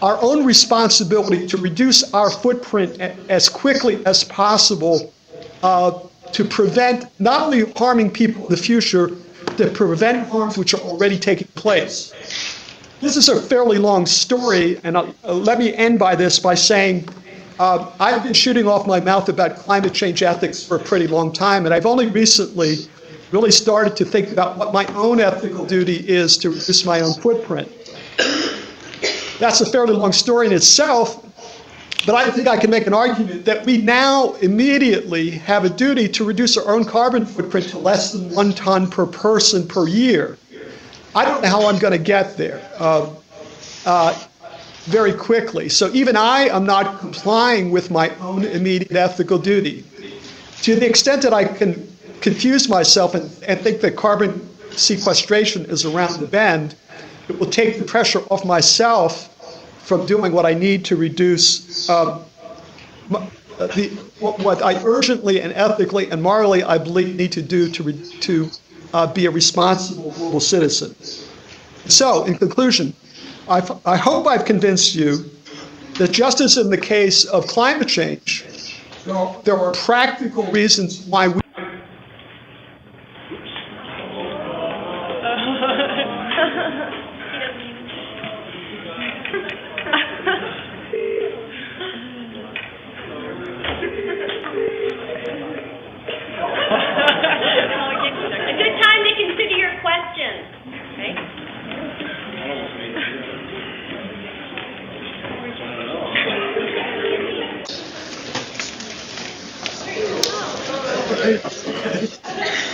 [SPEAKER 4] our own responsibility to reduce our footprint as quickly as possible to prevent not only harming people in the future, to prevent harms which are already taking place. This is a fairly long story, and let me end by this by saying I've been shooting off my mouth about climate change ethics for a pretty long time, and I've only recently really started to think about what my own ethical duty is to reduce my own footprint. That's a fairly long story in itself, but I think I can make an argument that we now immediately have a duty to reduce our own carbon footprint to less than 1 ton per person per year. I don't know how I'm going to get there very quickly. So even I am not complying with my own immediate ethical duty. To the extent that I can confuse myself and think that carbon sequestration is around the bend, it will take the pressure off myself from doing what I need to reduce what I urgently and ethically and morally I believe need to do to be a responsible global citizen. So, in conclusion, I hope I've convinced you that just as in the case of climate change, there are practical reasons why we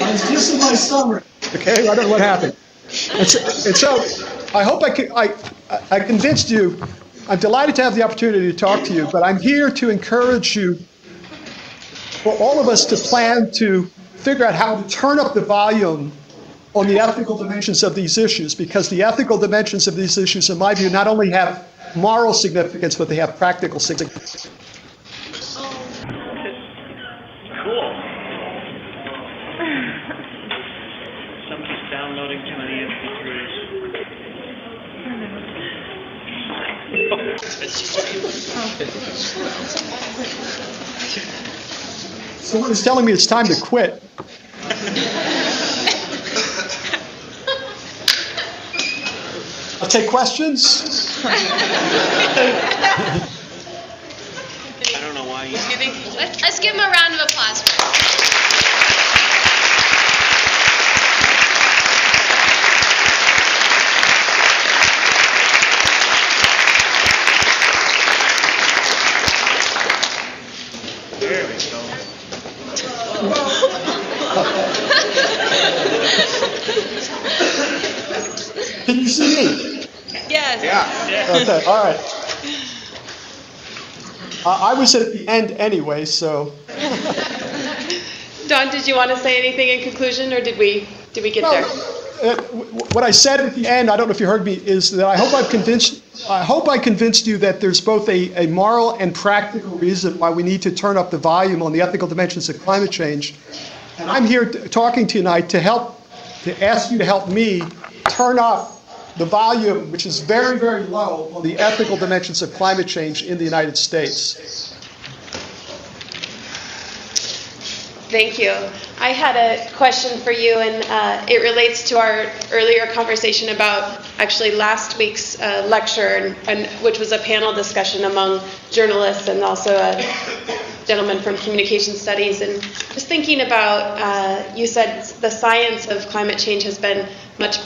[SPEAKER 4] I was just in my summer. Okay, I don't know what happened. And so I hope I convinced you. I'm delighted to have the opportunity to talk to you, but I'm here to encourage you, for all of us to plan to figure out how to turn up the volume on the ethical dimensions of these issues, because the ethical dimensions of these issues, in my view, not only have moral significance, but they have practical significance.
[SPEAKER 5] Cool. Somebody's downloading too many MP3s.
[SPEAKER 4] Someone is telling me it's time to quit. I'll take questions.
[SPEAKER 5] I don't know why you...
[SPEAKER 1] Let's give him a round of applause.
[SPEAKER 5] There we go.
[SPEAKER 4] Can you see me?
[SPEAKER 2] Yes.
[SPEAKER 5] Yeah.
[SPEAKER 4] Okay, all right. I was at the end anyway, so.
[SPEAKER 6] Don, did you want to say anything in conclusion, or did we get there?
[SPEAKER 4] What I said at the end, I don't know if you heard me, is that I hope I convinced you that there's both a moral and practical reason why we need to turn up the volume on the ethical dimensions of climate change. And I'm here talking to you tonight to ask you to help me turn up the volume, which is very, very low, on the ethical dimensions of climate change in the United States.
[SPEAKER 6] Thank you. I had a question for you, and it relates to our earlier conversation about actually last week's lecture, and which was a panel discussion among journalists and also a gentleman from communication studies. And just thinking about, you said the science of climate change has been much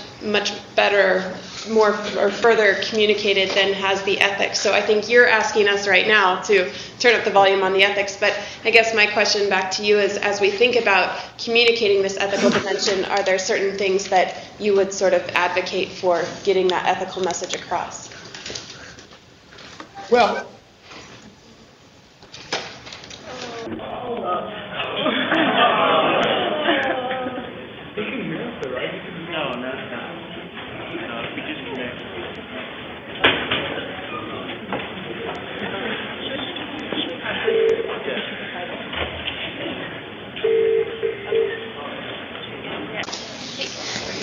[SPEAKER 6] better, more or further communicated than has the ethics. So I think you're asking us right now to turn up the volume on the ethics. But I guess my question back to you is, as we think about communicating this ethical dimension, are there certain things that you would sort of advocate for getting that ethical message across?
[SPEAKER 4] Well,
[SPEAKER 5] No, no, it's not. No, we just connect.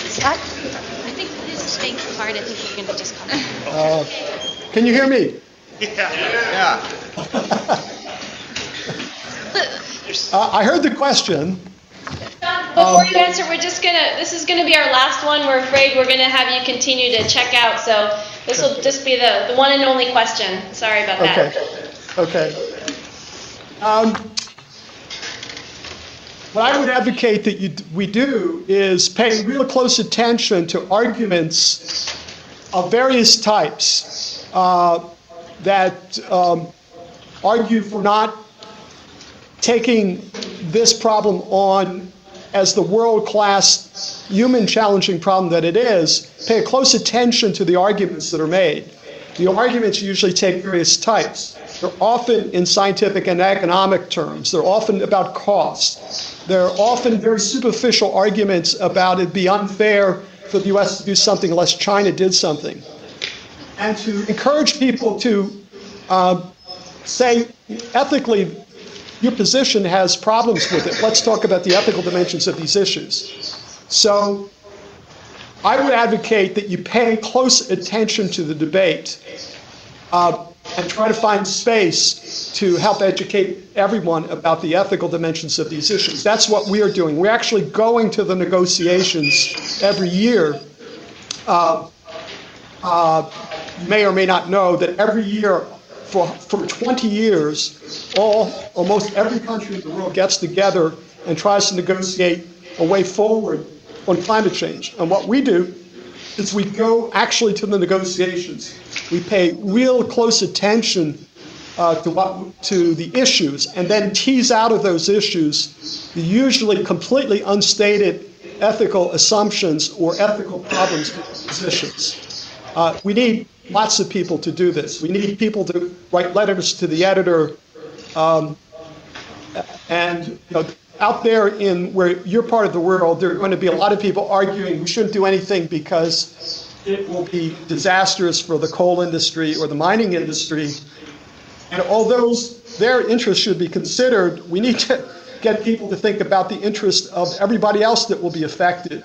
[SPEAKER 7] Scott, I think this is staying hard. I think you're going to just come.
[SPEAKER 4] can you hear me?
[SPEAKER 3] Yeah.
[SPEAKER 4] I heard the question.
[SPEAKER 1] Before you answer, this is gonna be our last one. We're afraid we're gonna have you continue to check out, so this will just be the one and only question. Sorry about that.
[SPEAKER 4] Okay. What I would advocate that we do is pay real close attention to arguments of various types that argue for not taking this problem on as the world-class human challenging problem that it is. Pay close attention to the arguments that are made. The arguments usually take various types. They're often in scientific and economic terms. They're often about cost. They're often very superficial arguments about it'd be unfair for the U.S. to do something unless China did something. And to encourage people to say, ethically, your position has problems with it. Let's talk about the ethical dimensions of these issues. So I would advocate that you pay close attention to the debate and try to find space to help educate everyone about the ethical dimensions of these issues. That's what we are doing. We're actually going to the negotiations every year. You may or may not know that every year for 20 years, almost every country in the world gets together and tries to negotiate a way forward on climate change. And what we do is we go actually to the negotiations. We pay real close attention to the issues and then tease out of those issues the usually completely unstated ethical assumptions or ethical problems and positions. We need lots of people to do this. We need people to write letters to the editor, and out there in where you're part of the world, there are going to be a lot of people arguing we shouldn't do anything because it will be disastrous for the coal industry or the mining industry. And although their interests should be considered, we need to get people to think about the interest of everybody else that will be affected.